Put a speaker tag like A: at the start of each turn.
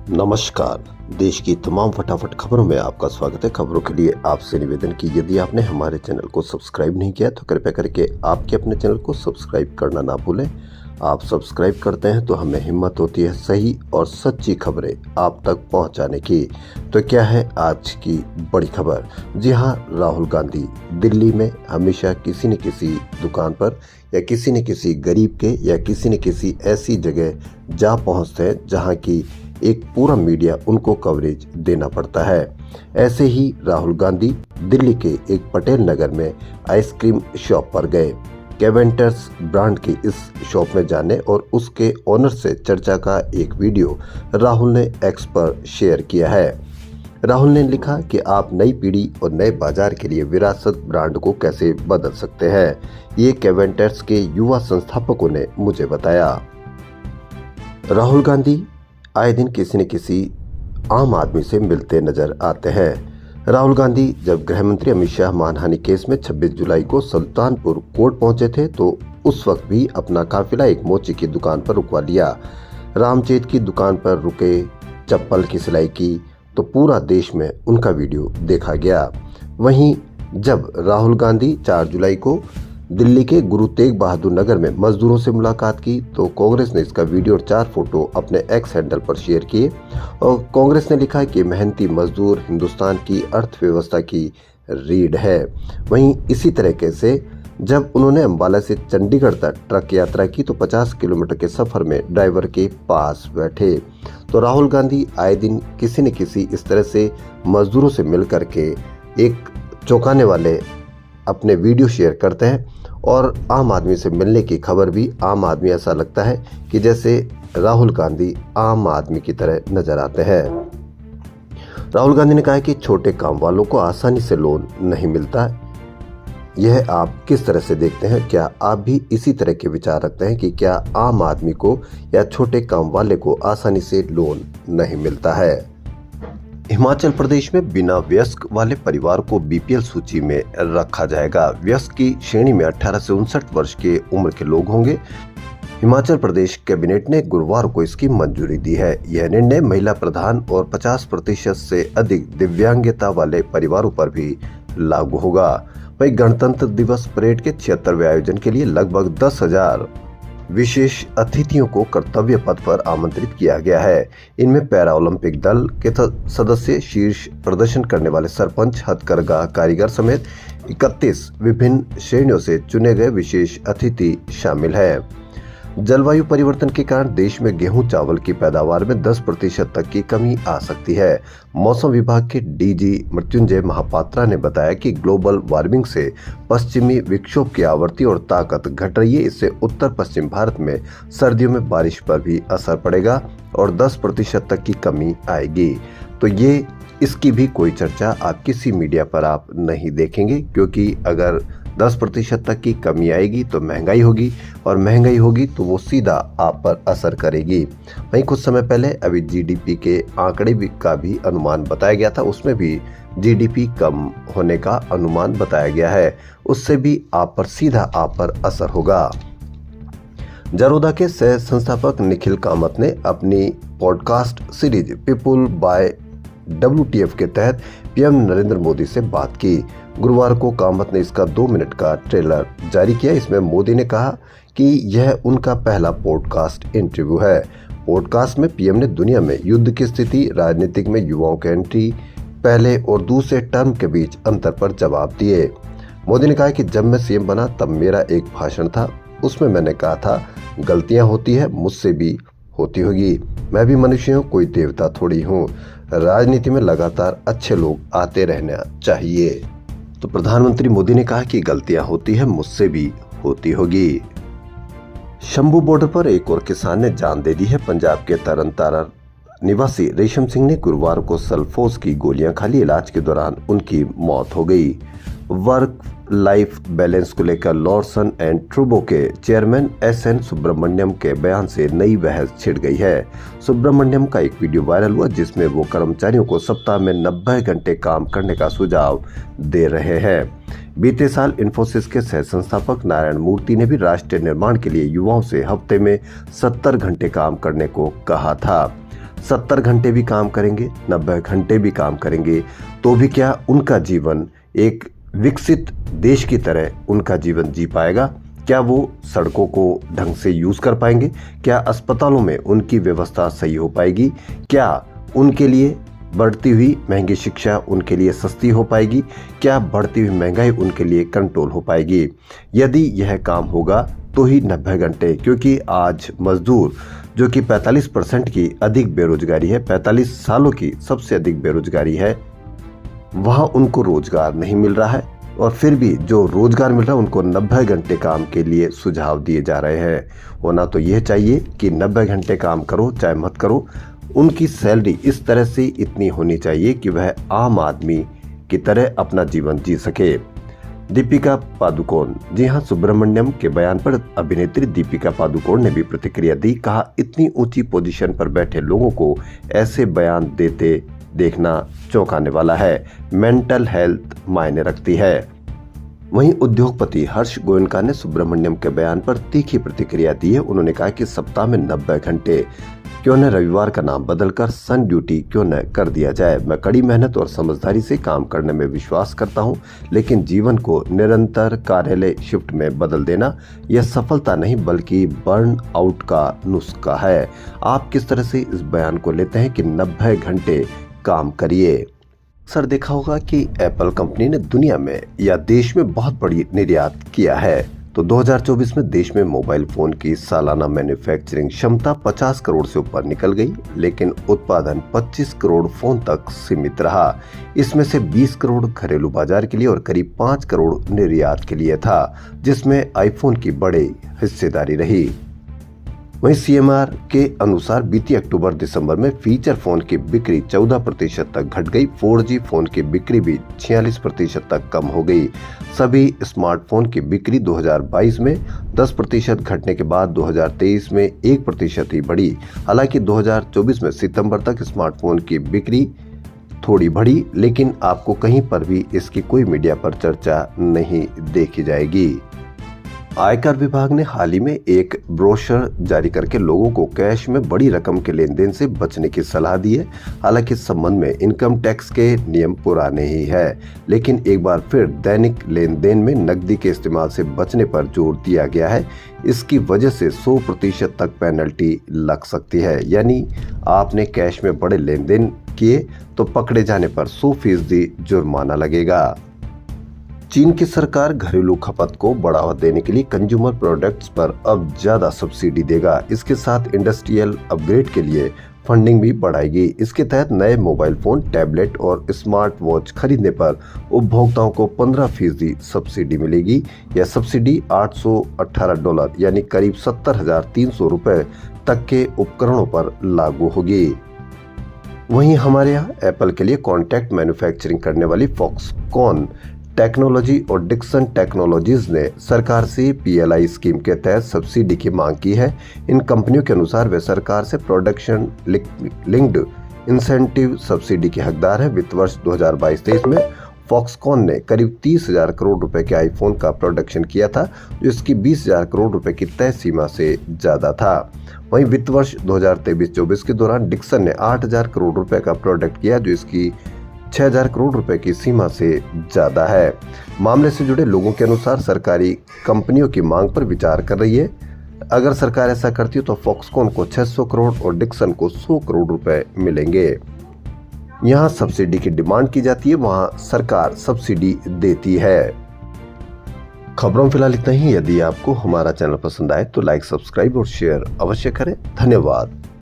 A: नमस्कार। देश की तमाम फटाफट खबरों में आपका स्वागत है। खबरों के लिए आपसे निवेदन कि यदि आपने हमारे चैनल को सब्सक्राइब नहीं किया तो कृपया करके आपके अपने चैनल को सब्सक्राइब करना ना भूलें। आप सब्सक्राइब करते हैं तो हमें हिम्मत होती है सही और सच्ची खबरें आप तक पहुंचाने की। तो क्या है आज की बड़ी खबर? जी हां, राहुल गांधी दिल्ली में हमेशा किसी न किसी दुकान पर या किसी न किसी गरीब के या किसी न किसी ऐसी जगह जा पहुंचते हैं जहां की एक पूरा मीडिया उनको कवरेज देना पड़ता है। ऐसे ही राहुल गांधी दिल्ली के एक पटेल नगर में आइसक्रीम शॉप पर गए। कैवेंटर्स ब्रांड की इस शॉप में जाने और उसके ओनर से चर्चा का एक वीडियो राहुल ने एक्स पर शेयर किया है। राहुल ने लिखा कि आप नई पीढ़ी और नए बाजार के लिए विरासत ब्रांड को कैसे बदल सकते हैं, ये कैवेंटर्स के युवा संस्थापकों ने मुझे बताया। राहुल गांधी आए दिन किसी न किसी आम आदमी से मिलते नजर आते हैं। राहुल गांधी जब गृह मंत्री अमित शाह मानहानि केस में 26 जुलाई को सुल्तानपुर कोर्ट पहुंचे थे तो उस वक्त भी अपना काफिला एक मोची की दुकान पर रुकवा लिया। रामचेत की दुकान पर रुके, चप्पल की सिलाई की तो पूरा देश में उनका वीडियो देखा गया। वहीं जब राहुल गांधी 4 जुलाई को दिल्ली के गुरु तेग बहादुर नगर में मजदूरों से मुलाकात की तो कांग्रेस ने इसका वीडियो और 4 फोटो अपने एक्स हैंडल पर शेयर किए और कांग्रेस ने लिखा कि मेहनती मजदूर हिंदुस्तान की अर्थव्यवस्था की रीढ़ है। वहीं इसी तरीके से जब उन्होंने अंबाला से चंडीगढ़ तक ट्रक यात्रा की तो 50 किलोमीटर के सफर में ड्राइवर के पास बैठे। तो राहुल गांधी आए दिन किसी न किसी इस तरह से मजदूरों से मिल करके एक चौंकाने वाले अपने वीडियो शेयर करते हैं और आम आदमी से मिलने की खबर भी आम आदमी ऐसा लगता है कि जैसे राहुल गांधी आम आदमी की तरह नजर आते हैं। राहुल गांधी ने कहा कि छोटे काम वालों को आसानी से लोन नहीं मिलता। यह आप किस तरह से देखते हैं? क्या आप भी इसी तरह के विचार रखते हैं कि क्या आम आदमी को या छोटे काम वाले को आसानी से लोन नहीं मिलता है? हिमाचल प्रदेश में बिना वयस्क वाले परिवार को बीपीएल सूची में रखा जाएगा। वयस्क की श्रेणी में 18 से 59 वर्ष के उम्र के लोग होंगे। हिमाचल प्रदेश कैबिनेट ने गुरुवार को इसकी मंजूरी दी है। यह निर्णय महिला प्रधान और 50% से अधिक दिव्यांगता वाले परिवारों पर भी लागू होगा। वहीं गणतंत्र दिवस परेड के 76वें आयोजन के लिए लगभग 10,000 विशेष अतिथियों को कर्तव्य पथ पर आमंत्रित किया गया है। इनमें पैरा ओलंपिक दल के सदस्य, शीर्ष प्रदर्शन करने वाले सरपंच, हथकरघा कारीगर समेत 31 विभिन्न श्रेणियों से चुने गए विशेष अतिथि शामिल हैं। जलवायु परिवर्तन के कारण देश में गेहूं चावल की पैदावार में 10% तक की कमी आ सकती है। मौसम विभाग के डीजी मृत्युंजय महापात्रा ने बताया कि ग्लोबल वार्मिंग से पश्चिमी विक्षोभ की आवृत्ति और ताकत घट रही है। इससे उत्तर पश्चिम भारत में सर्दियों में बारिश पर भी असर पड़ेगा और 10% तक की कमी आएगी। तो ये इसकी भी कोई चर्चा आप किसी मीडिया पर आप नहीं देखेंगे, क्योंकि अगर 10% तक की कमी आएगी तो महंगाई होगी और महंगाई होगी तो वो सीधा आप पर असर करेगी। वहीं कुछ समय पहले अभी जीडीपी के आंकड़े का भी अनुमान बताया गया था, उसमें भी जीडीपी कम होने का अनुमान बताया गया है। उससे भी आप पर सीधा आप पर असर होगा। जरोदा के सह संस्थापक निखिल कामत ने अपनी podcast series people by WTF के तहत पीएम नरेंद्र मोदी से बात की। गुरुवार को कामत ने इसका 2 मिनट का ट्रेलर जारी किया। इसमें मोदी ने कहा कि यह उनका पहला पॉडकास्ट इंटरव्यू है। पॉडकास्ट में पीएम ने दुनिया में युद्ध की स्थिति, राजनीतिक में युवाओं की एंट्री, पहले और दूसरे टर्म के बीच अंतर पर जवाब दिए। मोदी ने कहा कि जब मैं सीएम बना तब मेरा एक भाषण था, उसमें मैंने कहा था गलतियां होती है, मुझसे भी होती होगी, मैं भी मनुष्य हूँ, कोई देवता थोड़ी हूँ। राजनीति में लगातार अच्छे लोग आते रहना चाहिए। तो प्रधानमंत्री मोदी ने कहा कि गलतियां होती है, मुझसे भी होती होगी। शंभू बॉर्डर पर एक और किसान ने जान दे दी है। पंजाब के तरन तारण निवासी रेशम सिंह ने गुरुवार को सल्फोस की गोलियां खा ली। इलाज के दौरान उनकी मौत हो गई। वर्क लाइफ बैलेंस को लेकर लॉर्सन एंड ट्रूबो के चेयरमैन SN सुब्रमण्यम के बयान से नई बहस छिड़ गई है। सुब्रमण्यम का एक वीडियो वायरल हुआ जिसमें वो कर्मचारियों को सप्ताह में 90 घंटे काम करने का सुझाव दे रहे हैं। बीते साल इन्फोसिस के सह संस्थापक नारायण मूर्ति ने भी राष्ट्र निर्माण के लिए युवाओं से हफ्ते में 70 घंटे काम करने को कहा था। 70 घंटे भी काम करेंगे, 90 घंटे भी काम करेंगे, तो भी क्या उनका जीवन एक विकसित देश की तरह उनका जीवन जी पाएगा? क्या वो सड़कों को ढंग से यूज कर पाएंगे? क्या अस्पतालों में उनकी व्यवस्था सही हो पाएगी? क्या उनके लिए बढ़ती हुई महंगी शिक्षा उनके लिए सस्ती हो पाएगी? क्या बढ़ती हुई महंगाई उनके लिए कंट्रोल हो पाएगी? यदि यह काम होगा तो ही 90 घंटे, क्योंकि आज मजदूर जो कि 45% की अधिक बेरोजगारी है, 45 सालों की सबसे अधिक बेरोजगारी है, वहां उनको रोजगार नहीं मिल रहा है। और फिर भी जो रोजगार मिल रहा है उनको 90 घंटे काम के लिए सुझाव दिए जा रहे हैं। होना तो यह चाहिए कि 90 घंटे काम करो चाहे मत करो, उनकी सैलरी इस तरह से इतनी होनी चाहिए कि वह आम आदमी की तरह अपना जीवन जी सके। दीपिका पादुकोण, जी हां, सुब्रमण्यम के बयान पर अभिनेत्री दीपिका पादुकोण ने भी प्रतिक्रिया दी। कहा, इतनी ऊंची पोजीशन पर बैठे लोगों को ऐसे बयान देते देखना चौंकाने वाला है। मेंटल हेल्थ मायने रखती है। वहीं उद्योगपति हर्ष गोयनका ने सुब्रमण्यम के बयान पर तीखी प्रतिक्रिया दी है। उन्होंने कहा कि सप्ताह में 90 घंटे क्यों न रविवार का नाम बदलकर सन ड्यूटी क्यों न कर दिया जाए। मैं कड़ी मेहनत और समझदारी से काम करने में विश्वास करता हूं, लेकिन जीवन को निरंतर कार्यालय शिफ्ट में बदल देना यह सफलता नहीं बल्कि बर्न आउट का नुस्खा है। आप किस तरह से इस बयान को लेते हैं कि 90 घंटे काम करिए? सर, देखा होगा कि एप्पल कंपनी ने दुनिया में या देश में बहुत बड़ी निर्यात किया है। तो 2024 में देश में मोबाइल फोन की सालाना मैन्युफैक्चरिंग क्षमता 50 करोड़ से ऊपर निकल गई, लेकिन उत्पादन 25 करोड़ फोन तक सीमित रहा। इसमें से 20 करोड़ घरेलू बाजार के लिए और करीब 5 करोड़ निर्यात के लिए था, जिसमें आईफोन की बड़ी हिस्सेदारी रही। वहीं सीएमआर के अनुसार बीती अक्टूबर-दिसंबर में फीचर फोन की बिक्री 14% तक घट गई। 4G फोन की बिक्री भी 46% तक कम हो गई। सभी स्मार्टफोन की बिक्री 2022 में 10% घटने के बाद 2023 में 1% ही बढ़ी। हालांकि 2024 में सितंबर तक स्मार्टफोन की बिक्री थोड़ी बढ़ी, लेकिन आपको कहीं पर भी इसकी कोई मीडिया पर चर्चा नहीं देखी जाएगी। आयकर विभाग ने हाल ही में एक ब्रोशर जारी करके लोगों को कैश में बड़ी रकम के लेन देन से बचने की सलाह दी है। हालांकि इस संबंध में इनकम टैक्स के नियम पुराने ही है, लेकिन एक बार फिर दैनिक लेन देन में नकदी के इस्तेमाल से बचने पर जोर दिया गया है। इसकी वजह से 100% तक पेनल्टी लग सकती है, यानी आपने कैश में बड़े लेन देन किए तो पकड़े जाने पर 100% जुर्माना लगेगा। चीन की सरकार घरेलू खपत को बढ़ावा देने के लिए कंज्यूमर प्रोडक्ट्स पर अब ज्यादा सब्सिडी देगा। इसके साथ इंडस्ट्रियल अपग्रेड के लिए फंडिंग भी बढ़ाएगी। इसके तहत नए मोबाइल फोन, टैबलेट और स्मार्ट वॉच खरीदने पर उपभोक्ताओं को 15% सब्सिडी मिलेगी। यह सब्सिडी $818 यानी करीब 70,300 रुपए तक के उपकरणों पर लागू होगी। वहीं हमारे यहाँ एप्पल के लिए कॉन्ट्रैक्ट मैन्युफैक्चरिंग करने वाली फॉक्सकॉन टेक्नोलॉजी और डिक्सन टेक्नोलॉजीज ने सरकार से PLI स्कीम के तहत सब्सिडी की मांग की है। इन कंपनियों के अनुसार वे सरकार से प्रोडक्शन लिंक्ड इंसेंटिव सब्सिडी के हकदार हैं। वित्त वर्ष 2022-23 में फॉक्सकॉन ने करीब 30,000 करोड़ रुपए के आईफोन का प्रोडक्शन किया था, जो इसकी 20,000 करोड़ रुपए की तय सीमा से ज्यादा था। वहीं वित्त वर्ष 2023-24 के दौरान डिक्सन ने 8,000 करोड़ रुपए का प्रोडक्ट किया, जो इसकी 6,000 करोड़ रुपए की सीमा से ज्यादा है। मामले से जुड़े लोगों के अनुसार सरकारी कंपनियों की मांग पर विचार कर रही है। अगर सरकार ऐसा करती है तो फॉक्सकॉन को 600 करोड़ और डिक्सन को 100 करोड़ रुपए मिलेंगे। यहाँ सब्सिडी की डिमांड की जाती है, वहाँ सरकार सब्सिडी देती है। खबरों में फिलहाल इतना ही। यदि आपको हमारा चैनल पसंद आए तो लाइक, सब्सक्राइब और शेयर अवश्य करें। धन्यवाद।